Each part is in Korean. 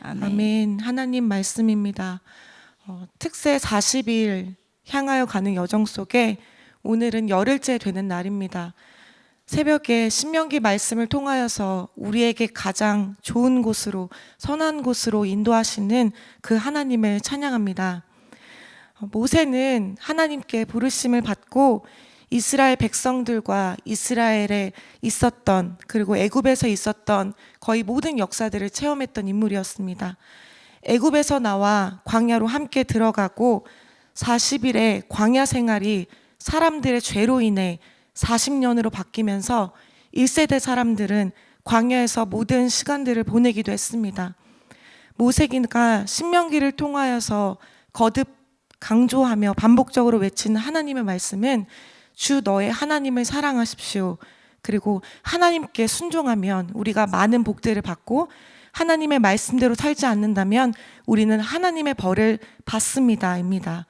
아멘. 아멘. 하나님 말씀입니다. 특세 40일 향하여 가는 여정 속에 오늘은 열흘째 되는 날입니다. 새벽에 신명기 말씀을 통하여서 우리에게 가장 좋은 곳으로, 선한 곳으로 인도하시는 그 하나님을 찬양합니다. 모세는 하나님께 부르심을 받고 이스라엘 백성들과 이스라엘에 있었던, 그리고 애굽에서 있었던 거의 모든 역사들을 체험했던 인물이었습니다. 애굽에서 나와 광야로 함께 들어가고 40일의 광야 생활이 사람들의 죄로 인해 40년으로 바뀌면서 1세대 사람들은 광야에서 모든 시간들을 보내기도 했습니다. 모세기가 신명기를 통하여서 거듭 강조하며 반복적으로 외치는 하나님의 말씀은 주 너의 하나님을 사랑하십시오. 그리고 하나님께 순종하면 우리가 많은 복들을 받고 하나님의 말씀대로 살지 않는다면 우리는 하나님의 벌을 받습니다입니다.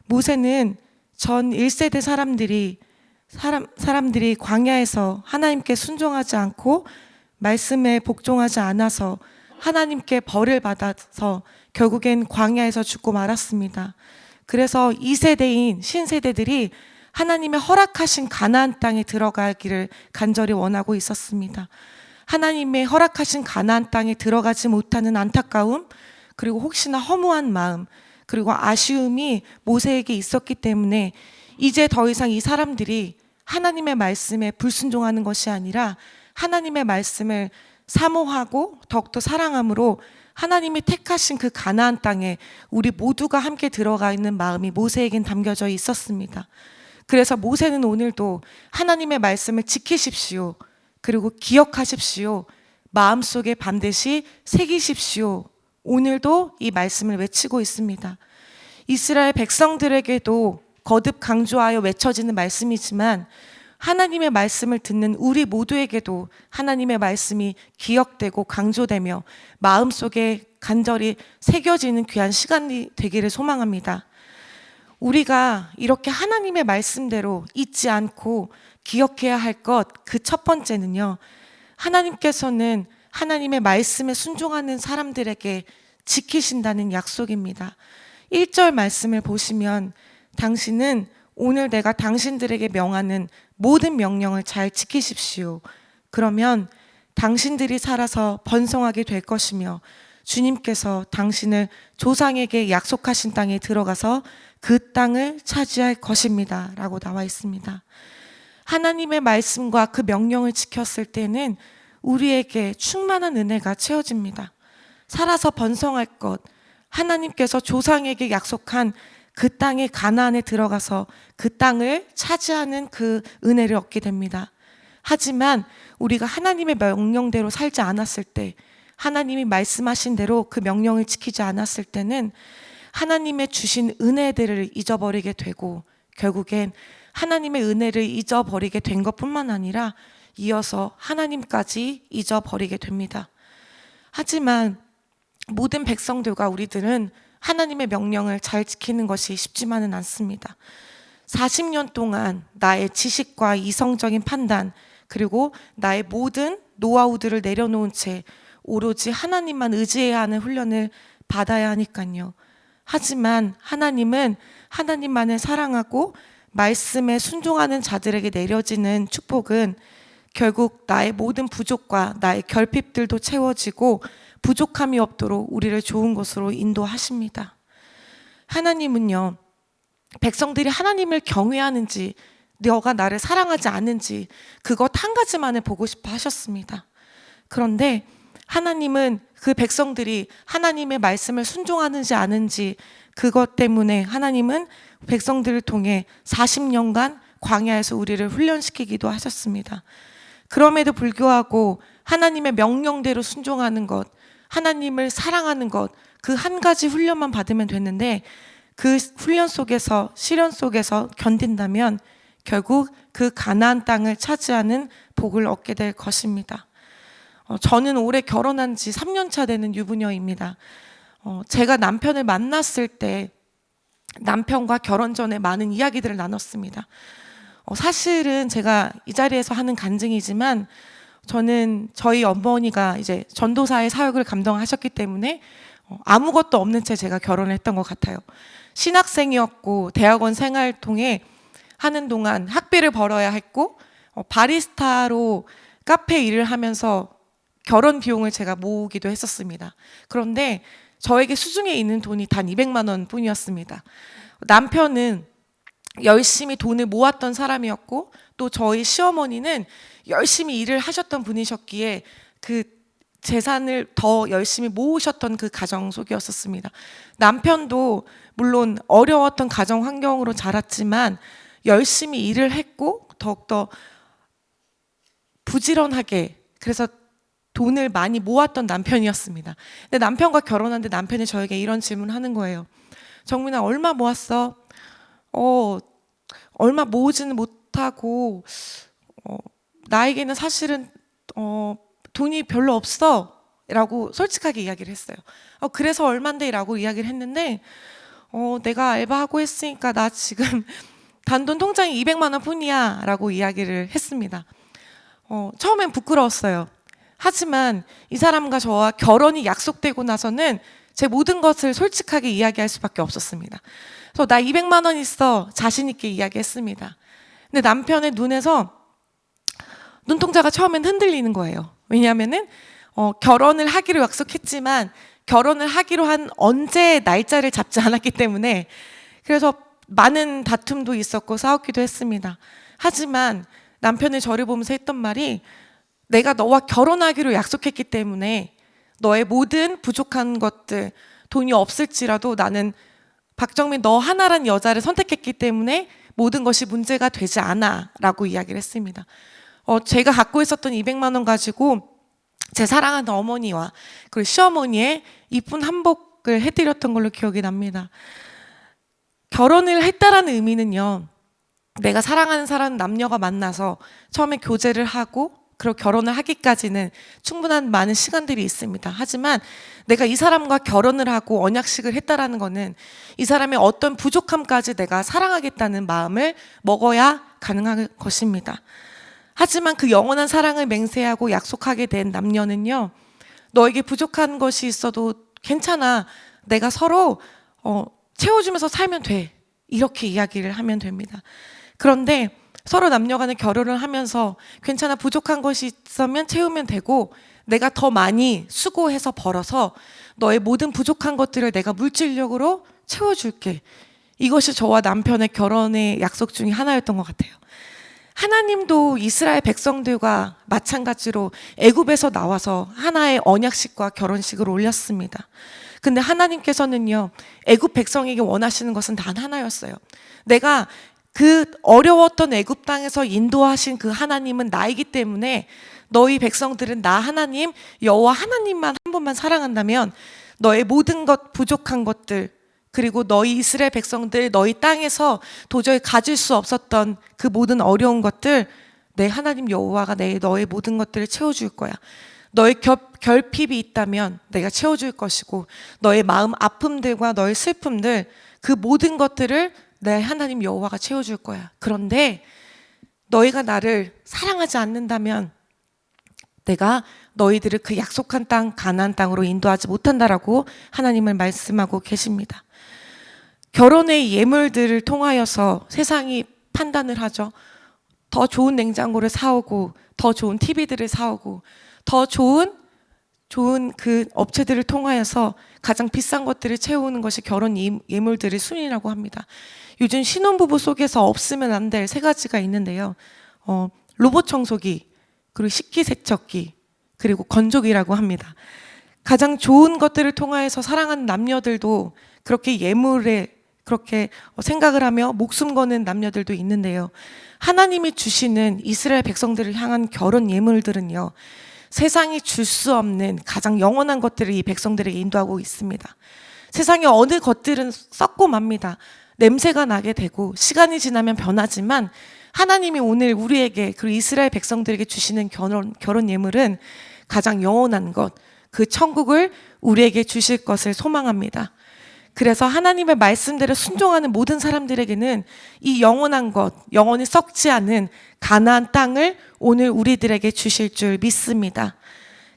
모세는 전 1세대 사람들이 광야에서 하나님께 순종하지 않고 말씀에 복종하지 않아서 하나님께 벌을 받아서 결국엔 광야에서 죽고 말았습니다. 그래서 2세대인 신세대들이 하나님의 허락하신 가나안 땅에 들어가기를 간절히 원하고 있었습니다. 하나님의 허락하신 가나안 땅에 들어가지 못하는 안타까움, 그리고 혹시나 허무한 마음, 그리고 아쉬움이 모세에게 있었기 때문에 이제 더 이상 이 사람들이 하나님의 말씀에 불순종하는 것이 아니라 하나님의 말씀을 사모하고 더욱더 사랑함으로 하나님이 택하신 그 가나안 땅에 우리 모두가 함께 들어가 있는 마음이 모세에겐 담겨져 있었습니다. 그래서 모세는 오늘도 하나님의 말씀을 지키십시오. 그리고 기억하십시오. 마음속에 반드시 새기십시오. 오늘도 이 말씀을 외치고 있습니다. 이스라엘 백성들에게도 거듭 강조하여 외쳐지는 말씀이지만 하나님의 말씀을 듣는 우리 모두에게도 하나님의 말씀이 기억되고 강조되며 마음속에 간절히 새겨지는 귀한 시간이 되기를 소망합니다. 우리가 이렇게 하나님의 말씀대로 잊지 않고 기억해야 할 것, 그 첫 번째는요, 하나님께서는 하나님의 말씀에 순종하는 사람들에게 지키신다는 약속입니다. 1절 말씀을 보시면 당신은 오늘 내가 당신들에게 명하는 모든 명령을 잘 지키십시오. 그러면 당신들이 살아서 번성하게 될 것이며 주님께서 당신을 조상에게 약속하신 땅에 들어가서 그 땅을 차지할 것입니다. 라고 나와 있습니다. 하나님의 말씀과 그 명령을 지켰을 때는 우리에게 충만한 은혜가 채워집니다. 살아서 번성할 것, 하나님께서 조상에게 약속한 그 땅의 가나안에 들어가서 그 땅을 차지하는 그 은혜를 얻게 됩니다. 하지만 우리가 하나님의 명령대로 살지 않았을 때, 하나님이 말씀하신 대로 그 명령을 지키지 않았을 때는 하나님의 주신 은혜들을 잊어버리게 되고 결국엔 하나님의 은혜를 잊어버리게 된 것뿐만 아니라 이어서 하나님까지 잊어버리게 됩니다. 하지만 모든 백성들과 우리들은 하나님의 명령을 잘 지키는 것이 쉽지만은 않습니다. 40년 동안 나의 지식과 이성적인 판단, 그리고 나의 모든 노하우들을 내려놓은 채 오로지 하나님만 의지해야 하는 훈련을 받아야 하니까요. 하지만 하나님은 하나님만을 사랑하고 말씀에 순종하는 자들에게 내려지는 축복은 결국 나의 모든 부족과 나의 결핍들도 채워지고 부족함이 없도록 우리를 좋은 곳으로 인도하십니다. 하나님은요, 백성들이 하나님을 경외하는지 너가 나를 사랑하지 않는지 그것 한 가지만을 보고 싶어 하셨습니다. 그런데 하나님은 그 백성들이 하나님의 말씀을 순종하는지 아는지 그것 때문에 하나님은 백성들을 통해 40년간 광야에서 우리를 훈련시키기도 하셨습니다. 그럼에도 불구하고 하나님의 명령대로 순종하는 것, 하나님을 사랑하는 것, 그 한 가지 훈련만 받으면 됐는데 그 훈련 속에서, 시련 속에서 견딘다면 결국 그 가나안 땅을 차지하는 복을 얻게 될 것입니다. 저는 올해 결혼한 지 3년 차 되는 유부녀입니다. 제가 남편을 만났을 때 남편과 결혼 전에 많은 이야기들을 나눴습니다. 사실은 제가 이 자리에서 하는 간증이지만 저는 저희 어머니가 이제 전도사의 사역을 감당하셨기 때문에 아무것도 없는 채 제가 결혼을 했던 것 같아요. 신학생이었고 대학원 생활 통해 하는 동안 학비를 벌어야 했고 바리스타로 카페 일을 하면서 결혼 비용을 제가 모으기도 했었습니다. 그런데 저에게 수중에 있는 돈이 단 200만 원 뿐이었습니다. 남편은 열심히 돈을 모았던 사람이었고 또 저희 시어머니는 열심히 일을 하셨던 분이셨기에 그 재산을 더 열심히 모으셨던 그 가정 속이었었습니다. 남편도 물론 어려웠던 가정 환경으로 자랐지만 열심히 일을 했고 더욱더 부지런하게 그래서 돈을 많이 모았던 남편이었습니다. 근데 남편과 결혼하는데 남편이 저에게 이런 질문하는 거예요. 정민아, 얼마 모았어? 얼마 모으지는 못하고 나에게는 사실은 돈이 별로 없어 라고 솔직하게 이야기를 했어요. 그래서 얼만데? 라고 이야기를 했는데 내가 알바하고 했으니까 나 지금 단돈 통장에 200만 원 뿐이야 라고 이야기를 했습니다. 처음엔 부끄러웠어요. 하지만 이 사람과 저와 결혼이 약속되고 나서는 제 모든 것을 솔직하게 이야기할 수밖에 없었습니다. 그래서 나 200만 원 있어 자신 있게 이야기했습니다. 근데 남편의 눈에서 눈동자가 처음엔 흔들리는 거예요. 왜냐하면은 결혼을 하기로 약속했지만 결혼을 하기로 한 언제 날짜를 잡지 않았기 때문에 그래서 많은 다툼도 있었고 싸웠기도 했습니다. 하지만 남편이 저를 보면서 했던 말이 내가 너와 결혼하기로 약속했기 때문에 너의 모든 부족한 것들 돈이 없을지라도 나는 박정민 너 하나란 여자를 선택했기 때문에 모든 것이 문제가 되지 않아 라고 이야기를 했습니다. 제가 갖고 있었던 200만 원 가지고 제 사랑하는 어머니와 그리고 시어머니의 이쁜 한복을 해드렸던 걸로 기억이 납니다. 결혼을 했다라는 의미는요, 내가 사랑하는 사람 남녀가 만나서 처음에 교제를 하고 그리고 결혼을 하기까지는 충분한 많은 시간들이 있습니다. 하지만 내가 이 사람과 결혼을 하고 언약식을 했다라는 거는 이 사람의 어떤 부족함까지 내가 사랑하겠다는 마음을 먹어야 가능한 것입니다. 하지만 그 영원한 사랑을 맹세하고 약속하게 된 남녀는요, 너에게 부족한 것이 있어도 괜찮아. 내가 서로 채워주면서 살면 돼. 이렇게 이야기를 하면 됩니다. 그런데 서로 남녀 간에 결혼을 하면서 괜찮아, 부족한 것이 있으면 채우면 되고 내가 더 많이 수고해서 벌어서 너의 모든 부족한 것들을 내가 물질력으로 채워줄게. 이것이 저와 남편의 결혼의 약속 중에 하나였던 것 같아요. 하나님도 이스라엘 백성들과 마찬가지로 애굽에서 나와서 하나의 언약식과 결혼식을 올렸습니다. 근데 하나님께서는요, 애굽 백성에게 원하시는 것은 단 하나였어요. 내가 그 어려웠던 애굽 땅에서 인도하신 그 하나님은 나이기 때문에 너희 백성들은 나 하나님 여호와 하나님만 한 분만 사랑한다면 너의 모든 것 부족한 것들 그리고 너희 이스라엘 백성들 너희 땅에서 도저히 가질 수 없었던 그 모든 어려운 것들 내 하나님 여호와가 너의 모든 것들을 채워줄 거야. 너의 결핍이 있다면 내가 채워줄 것이고 너의 마음 아픔들과 너의 슬픔들 그 모든 것들을 내 하나님 여호와가 채워줄 거야. 그런데 너희가 나를 사랑하지 않는다면 내가 너희들을 그 약속한 땅 가나안 땅으로 인도하지 못한다라고 하나님을 말씀하고 계십니다. 결혼의 예물들을 통하여서 세상이 판단을 하죠. 더 좋은 냉장고를 사오고 더 좋은 TV들을 사오고 더 좋은 그 업체들을 통하여서 가장 비싼 것들을 채우는 것이 결혼 예물들의 순위라고 합니다. 요즘 신혼부부 속에서 없으면 안 될 세 가지가 있는데요. 로봇 청소기, 그리고 식기세척기, 그리고 건조기라고 합니다. 가장 좋은 것들을 통하여서 사랑하는 남녀들도 그렇게 예물에 그렇게 생각을 하며 목숨 거는 남녀들도 있는데요. 하나님이 주시는 이스라엘 백성들을 향한 결혼 예물들은요, 세상이 줄 수 없는 가장 영원한 것들을 이 백성들에게 인도하고 있습니다. 세상의 어느 것들은 썩고 맙니다. 냄새가 나게 되고 시간이 지나면 변하지만 하나님이 오늘 우리에게 그리고 이스라엘 백성들에게 주시는 결혼 예물은 가장 영원한 것, 그 천국을 우리에게 주실 것을 소망합니다. 그래서 하나님의 말씀대로 순종하는 모든 사람들에게는 이 영원한 것, 영원히 썩지 않은 가나안 땅을 오늘 우리들에게 주실 줄 믿습니다.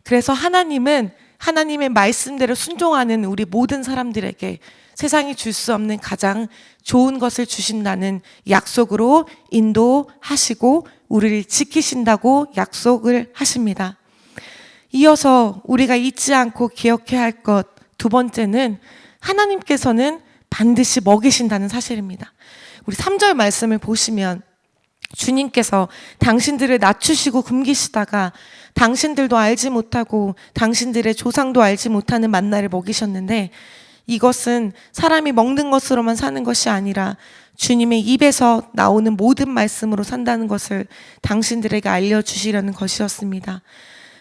그래서 하나님은 하나님의 말씀대로 순종하는 우리 모든 사람들에게 세상이 줄 수 없는 가장 좋은 것을 주신다는 약속으로 인도하시고 우리를 지키신다고 약속을 하십니다. 이어서 우리가 잊지 않고 기억해야 할 것 두 번째는 하나님께서는 반드시 먹이신다는 사실입니다. 우리 3절 말씀을 보시면 주님께서 당신들을 낮추시고 굶기시다가 당신들도 알지 못하고 당신들의 조상도 알지 못하는 만나를 먹이셨는데 이것은 사람이 먹는 것으로만 사는 것이 아니라 주님의 입에서 나오는 모든 말씀으로 산다는 것을 당신들에게 알려주시려는 것이었습니다.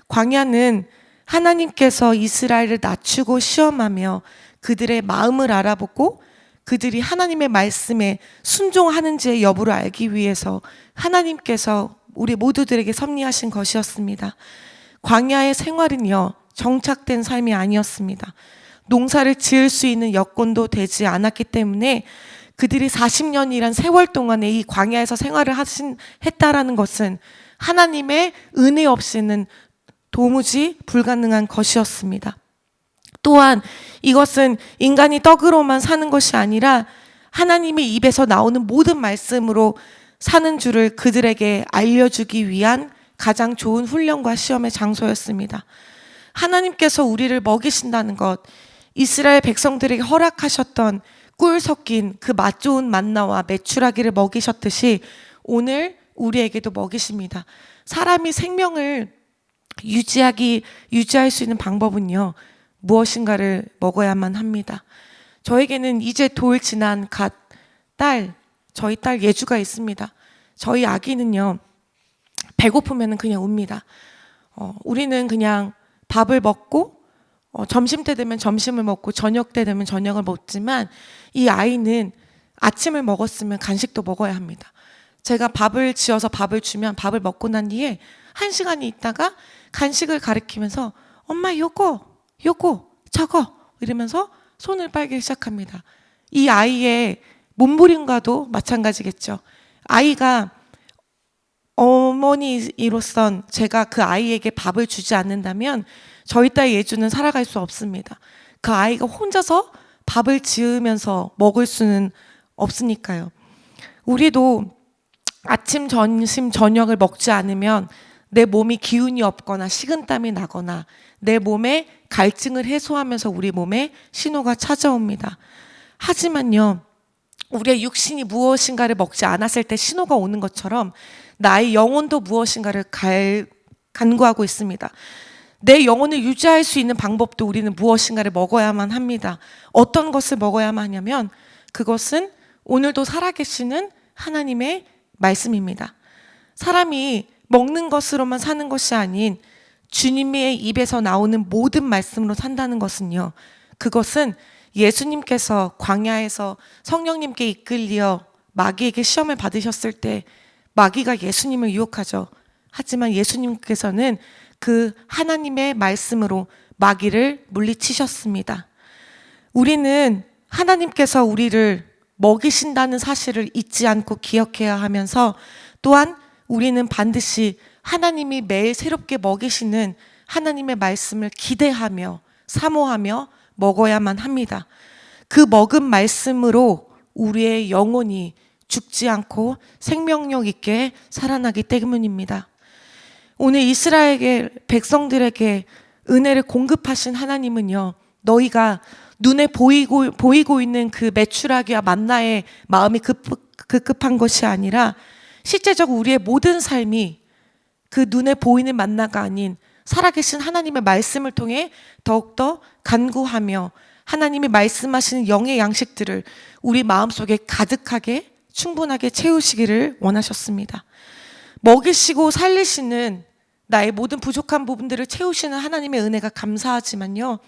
광야는 하나님께서 이스라엘을 낮추고 시험하며 그들의 마음을 알아보고 그들이 하나님의 말씀에 순종하는지의 여부를 알기 위해서 하나님께서 우리 모두들에게 섭리하신 것이었습니다. 광야의 생활은요, 정착된 삶이 아니었습니다. 농사를 지을 수 있는 여건도 되지 않았기 때문에 그들이 40년이란 세월 동안에 이 광야에서 생활을 했다라는 것은 하나님의 은혜 없이는 도무지 불가능한 것이었습니다. 또한 이것은 인간이 떡으로만 사는 것이 아니라 하나님의 입에서 나오는 모든 말씀으로 사는 줄을 그들에게 알려주기 위한 가장 좋은 훈련과 시험의 장소였습니다. 하나님께서 우리를 먹이신다는 것, 이스라엘 백성들에게 허락하셨던 꿀 섞인 그 맛 좋은 만나와 메추라기를 먹이셨듯이 오늘 우리에게도 먹이십니다. 사람이 생명을 유지할 수 있는 방법은요, 무엇인가를 먹어야만 합니다. 저에게는 이제 돌 지난 저희 딸 예주가 있습니다. 저희 아기는요, 배고프면 그냥 웁니다. 우리는 그냥 밥을 먹고 점심 때 되면 점심을 먹고 저녁 때 되면 저녁을 먹지만 이 아이는 아침을 먹었으면 간식도 먹어야 합니다. 제가 밥을 지어서 밥을 주면 밥을 먹고 난 뒤에 1시간이 있다가 간식을 가리키면서 엄마 요거 저거 이러면서 손을 빨기 시작합니다. 이 아이의 몸부림과도 마찬가지겠죠. 아이가 어머니로선 제가 그 아이에게 밥을 주지 않는다면 저희 딸 예주는 살아갈 수 없습니다. 그 아이가 혼자서 밥을 지으면서 먹을 수는 없으니까요. 우리도 아침, 점심, 저녁을 먹지 않으면 내 몸이 기운이 없거나 식은땀이 나거나 내 몸에 갈증을 해소하면서 우리 몸에 신호가 찾아옵니다. 하지만요, 우리의 육신이 무엇인가를 먹지 않았을 때 신호가 오는 것처럼 나의 영혼도 무엇인가를 간구하고 있습니다. 내 영혼을 유지할 수 있는 방법도 우리는 무엇인가를 먹어야만 합니다. 어떤 것을 먹어야만 하냐면 그것은 오늘도 살아계시는 하나님의 말씀입니다. 사람이 먹는 것으로만 사는 것이 아닌 주님의 입에서 나오는 모든 말씀으로 산다는 것은요, 그것은 예수님께서 광야에서 성령님께 이끌려 마귀에게 시험을 받으셨을 때 마귀가 예수님을 유혹하죠. 하지만 예수님께서는 그 하나님의 말씀으로 마귀를 물리치셨습니다. 우리는 하나님께서 우리를 먹이신다는 사실을 잊지 않고 기억해야 하면서 또한 우리는 반드시 하나님이 매일 새롭게 먹이시는 하나님의 말씀을 기대하며 사모하며 먹어야만 합니다. 그 먹은 말씀으로 우리의 영혼이 죽지 않고 생명력 있게 살아나기 때문입니다. 오늘 이스라엘 백성들에게 은혜를 공급하신 하나님은요, 너희가 눈에 보이고 있는 그 메추라기와 만나의 마음이 급한 것이 아니라 실제적으로 우리의 모든 삶이 그 눈에 보이는 만나가 아닌 살아계신 하나님의 말씀을 통해 더욱더 간구하며 하나님이 말씀하시는 영의 양식들을 우리 마음속에 가득하게 충분하게 채우시기를 원하셨습니다. 먹이시고 살리시는 나의 모든 부족한 부분들을 채우시는 하나님의 은혜가 감사하지만요,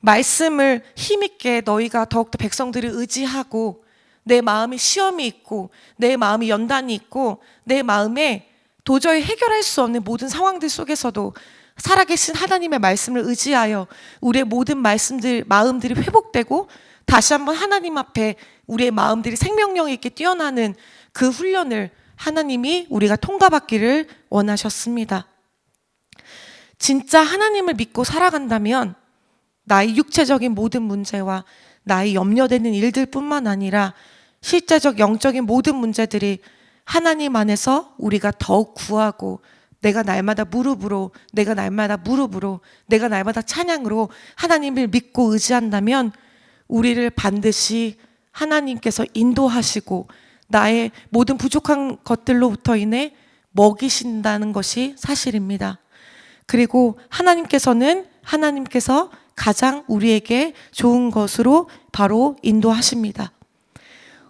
말씀을 힘있게 너희가 더욱더 백성들을 의지하고 내 마음에 시험이 있고 내 마음에 연단이 있고 내 마음에 도저히 해결할 수 없는 모든 상황들 속에서도 살아계신 하나님의 말씀을 의지하여 우리의 모든 마음들이 회복되고 다시 한번 하나님 앞에 우리의 마음들이 생명력 있게 뛰어나는 그 훈련을 하나님이 우리가 통과받기를 원하셨습니다. 진짜 하나님을 믿고 살아간다면 나의 육체적인 모든 문제와 나의 염려되는 일들뿐만 아니라 실제적 영적인 모든 문제들이 하나님 안에서 우리가 더욱 구하고 내가 날마다 무릎으로 내가 날마다 찬양으로 하나님을 믿고 의지한다면 우리를 반드시 하나님께서 인도하시고 나의 모든 부족한 것들로부터 인해 먹이신다는 것이 사실입니다. 그리고 하나님께서 가장 우리에게 좋은 것으로 바로 인도하십니다.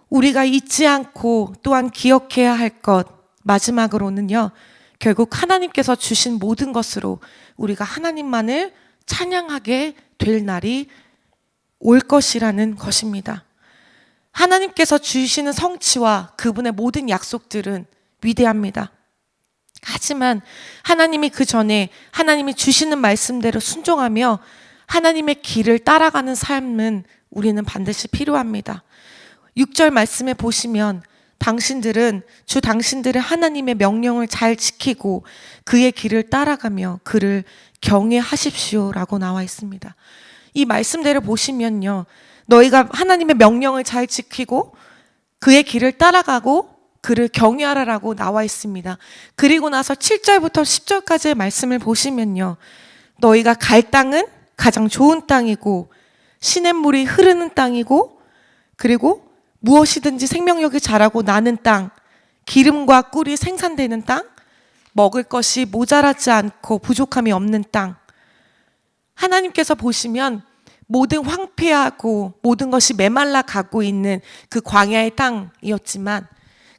우리가 잊지 않고 또한 기억해야 할 것, 마지막으로는요, 결국 하나님께서 주신 모든 것으로 우리가 하나님만을 찬양하게 될 날이 올 것이라는 것입니다. 하나님께서 주시는 성취와 그분의 모든 약속들은 위대합니다. 하지만 하나님이 그 전에 하나님이 주시는 말씀대로 순종하며 하나님의 길을 따라가는 삶은 우리는 반드시 필요합니다. 6절 말씀에 보시면 당신들은 하나님의 명령을 잘 지키고 그의 길을 따라가며 그를 경외하십시오라고 나와 있습니다. 이 말씀대로 보시면요, 너희가 하나님의 명령을 잘 지키고 그의 길을 따라가고 그를 경외하라라고 나와 있습니다. 그리고 나서 7절부터 10절까지의 말씀을 보시면요, 너희가 갈 땅은 가장 좋은 땅이고 시냇물이 흐르는 땅이고 그리고 무엇이든지 생명력이 자라고 나는 땅, 기름과 꿀이 생산되는 땅, 먹을 것이 모자라지 않고 부족함이 없는 땅. 하나님께서 보시면 모든 황폐하고 모든 것이 메말라 가고 있는 그 광야의 땅이었지만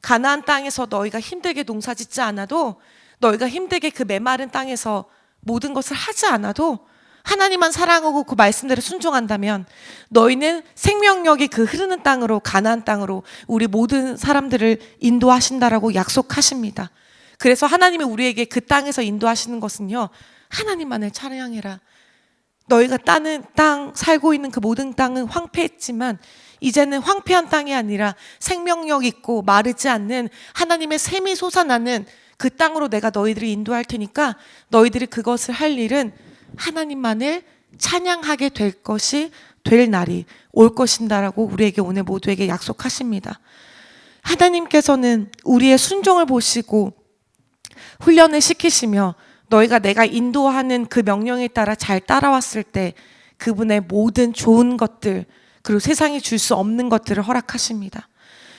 가나안 땅에서 너희가 힘들게 농사짓지 않아도, 너희가 힘들게 그 메마른 땅에서 모든 것을 하지 않아도 하나님만 사랑하고 그 말씀대로 순종한다면 너희는 생명력이 그 흐르는 땅으로, 가나안 땅으로 우리 모든 사람들을 인도하신다라고 약속하십니다. 그래서 하나님이 우리에게 그 땅에서 인도하시는 것은요, 하나님만을 찬양해라. 너희가 따는 땅, 살고 있는 그 모든 땅은 황폐했지만 이제는 황폐한 땅이 아니라 생명력 있고 마르지 않는 하나님의 샘이 솟아나는 그 땅으로 내가 너희들을 인도할 테니까 너희들이 그것을 할 일은 하나님만을 찬양하게 될 날이 올 것인다라고 우리에게 오늘 모두에게 약속하십니다. 하나님께서는 우리의 순종을 보시고 훈련을 시키시며 너희가 내가 인도하는 그 명령에 따라 잘 따라왔을 때 그분의 모든 좋은 것들, 그리고 세상이 줄 수 없는 것들을 허락하십니다.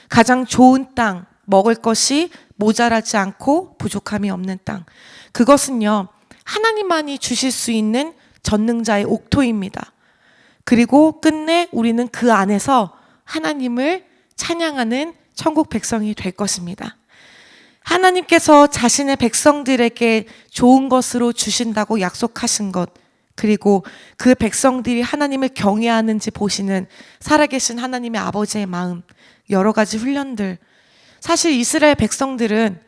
가장 좋은 땅, 먹을 것이 모자라지 않고 부족함이 없는 땅, 그것은요 하나님만이 주실 수 있는 전능자의 옥토입니다. 그리고 끝내 우리는 그 안에서 하나님을 찬양하는 천국 백성이 될 것입니다. 하나님께서 자신의 백성들에게 좋은 것으로 주신다고 약속하신 것, 그리고 그 백성들이 하나님을 경외하는지 보시는 살아계신 하나님의 아버지의 마음, 여러 가지 훈련들. 사실 이스라엘 백성들은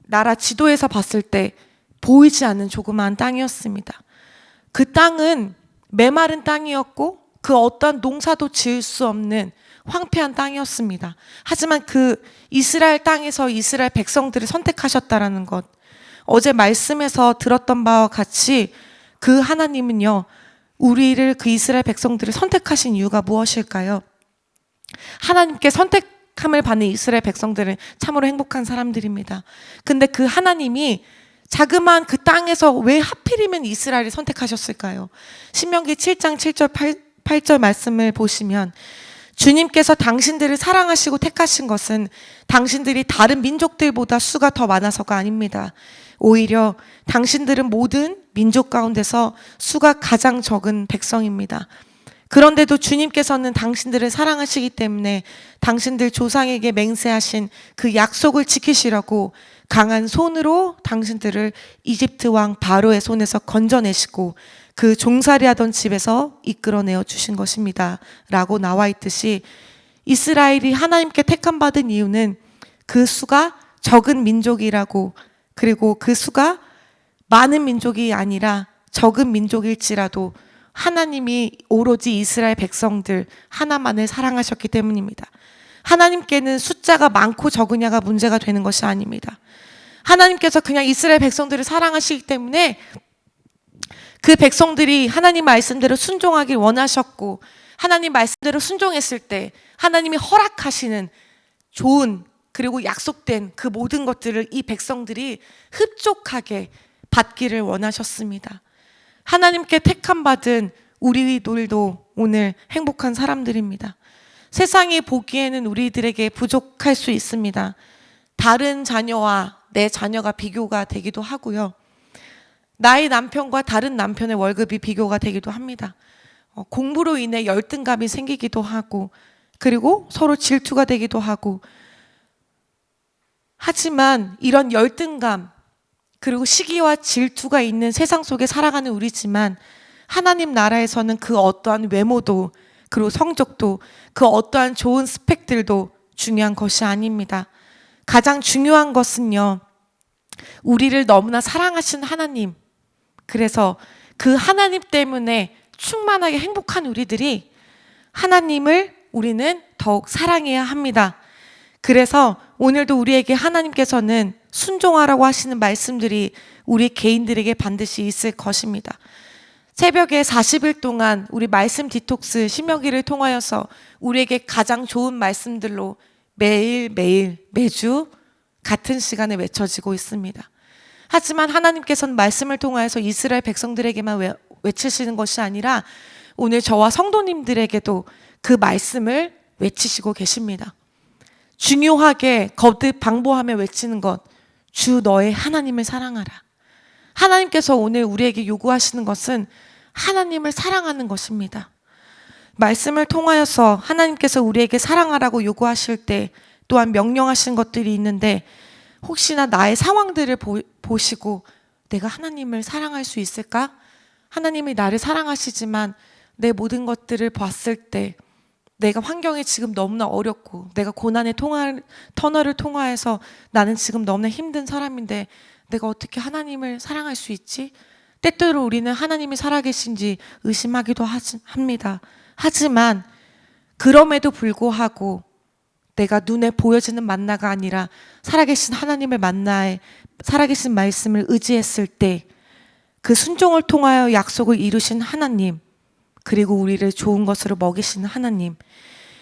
나라 지도에서 봤을 때 보이지 않는 조그마한 땅이었습니다. 그 땅은 메마른 땅이었고 그 어떠한 농사도 지을 수 없는 황폐한 땅이었습니다. 하지만 그 이스라엘 땅에서 이스라엘 백성들을 선택하셨다라는 것, 어제 말씀에서 들었던 바와 같이 그 하나님은요 우리를, 그 이스라엘 백성들을 선택하신 이유가 무엇일까요? 하나님께 선택함을 받는 이스라엘 백성들은 참으로 행복한 사람들입니다. 근데 그 하나님이 자그마한 그 땅에서 왜 하필이면 이스라엘을 선택하셨을까요? 신명기 7장 7절 8절 말씀을 보시면 주님께서 당신들을 사랑하시고 택하신 것은 당신들이 다른 민족들보다 수가 더 많아서가 아닙니다. 오히려 당신들은 모든 민족 가운데서 수가 가장 적은 백성입니다. 그런데도 주님께서는 당신들을 사랑하시기 때문에 당신들 조상에게 맹세하신 그 약속을 지키시려고 강한 손으로 당신들을 이집트 왕 바로의 손에서 건져내시고 그 종살이하던 집에서 이끌어내어 주신 것입니다 라고 나와 있듯이, 이스라엘이 하나님께 택함받은 이유는 그 수가 적은 민족이라고, 그리고 그 수가 많은 민족이 아니라 적은 민족일지라도 하나님이 오로지 이스라엘 백성들 하나만을 사랑하셨기 때문입니다. 하나님께는 숫자가 많고 적으냐가 문제가 되는 것이 아닙니다. 하나님께서 그냥 이스라엘 백성들을 사랑하시기 때문에 그 백성들이 하나님 말씀대로 순종하길 원하셨고, 하나님 말씀대로 순종했을 때 하나님이 허락하시는 좋은 그리고 약속된 그 모든 것들을 이 백성들이 흡족하게 받기를 원하셨습니다. 하나님께 택함 받은 우리들도 오늘 행복한 사람들입니다. 세상이 보기에는 우리들에게 부족할 수 있습니다. 다른 자녀와 내 자녀가 비교가 되기도 하고요. 나의 남편과 다른 남편의 월급이 비교가 되기도 합니다. 공부로 인해 열등감이 생기기도 하고, 그리고 서로 질투가 되기도 하고. 하지만 이런 열등감 그리고 시기와 질투가 있는 세상 속에 살아가는 우리지만, 하나님 나라에서는 그 어떠한 외모도 그리고 성적도 그 어떠한 좋은 스펙들도 중요한 것이 아닙니다. 가장 중요한 것은요, 우리를 너무나 사랑하신 하나님, 그래서 그 하나님 때문에 충만하게 행복한 우리들이 하나님을 우리는 더욱 사랑해야 합니다. 그래서 오늘도 우리에게 하나님께서는 순종하라고 하시는 말씀들이 우리 개인들에게 반드시 있을 것입니다. 새벽에 40일 동안 우리 말씀 디톡스 신명기를 통하여서 우리에게 가장 좋은 말씀들로 매일매일 매주 같은 시간에 외쳐지고 있습니다. 하지만 하나님께서는 말씀을 통하여서 이스라엘 백성들에게만 외치시는 것이 아니라 오늘 저와 성도님들에게도 그 말씀을 외치시고 계십니다. 중요하게 거듭 방보하며 외치는 것, 주 너의 하나님을 사랑하라. 하나님께서 오늘 우리에게 요구하시는 것은 하나님을 사랑하는 것입니다. 말씀을 통하여서 하나님께서 우리에게 사랑하라고 요구하실 때 또한 명령하신 것들이 있는데, 혹시나 나의 상황들을 보시고 내가 하나님을 사랑할 수 있을까? 하나님이 나를 사랑하시지만 내 모든 것들을 봤을 때 내가 환경이 지금 너무나 어렵고 내가 고난의 터널을 통과해서 나는 지금 너무나 힘든 사람인데 내가 어떻게 하나님을 사랑할 수 있지? 때때로 우리는 하나님이 살아계신지 의심하기도 합니다. 하지만 그럼에도 불구하고 내가 눈에 보여지는 만나가 아니라 살아계신 하나님을 만나에 살아계신 말씀을 의지했을 때 그 순종을 통하여 약속을 이루신 하나님, 그리고 우리를 좋은 것으로 먹이시는 하나님,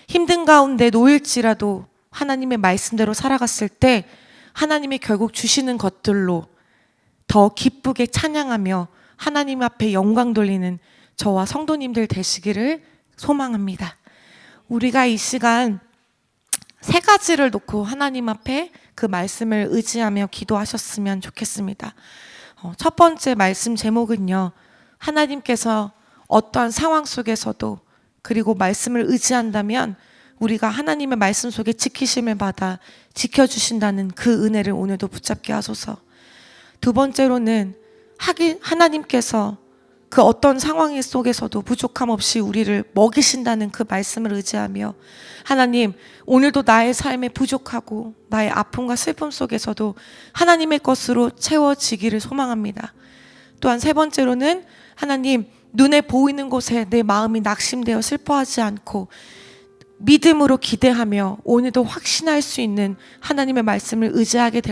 힘든 가운데 놓일지라도 하나님의 말씀대로 살아갔을 때 하나님이 결국 주시는 것들로 더 기쁘게 찬양하며 하나님 앞에 영광 돌리는 저와 성도님들 되시기를 소망합니다. 우리가 이 시간 세 가지를 놓고 하나님 앞에 그 말씀을 의지하며 기도하셨으면 좋겠습니다. 첫 번째 말씀 제목은요, 하나님께서 어떠한 상황 속에서도 그리고 말씀을 의지한다면 우리가 하나님의 말씀 속에 지키심을 받아 지켜주신다는 그 은혜를 오늘도 붙잡게 하소서. 두 번째로는 하나님께서 그 어떤 상황 속에서도 부족함 없이 우리를 먹이신다는 그 말씀을 의지하며, 하나님 오늘도 나의 삶에 부족하고 나의 아픔과 슬픔 속에서도 하나님의 것으로 채워지기를 소망합니다. 또한 세 번째로는 하나님 눈에 보이는 곳에 내 마음이 낙심되어 슬퍼하지 않고 믿음으로 기대하며 오늘도 확신할 수 있는 하나님의 말씀을 의지하게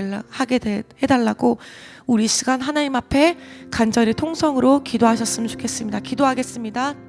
해달라고 우리 시간 하나님 앞에 간절히 통성으로 기도하셨으면 좋겠습니다. 기도하겠습니다.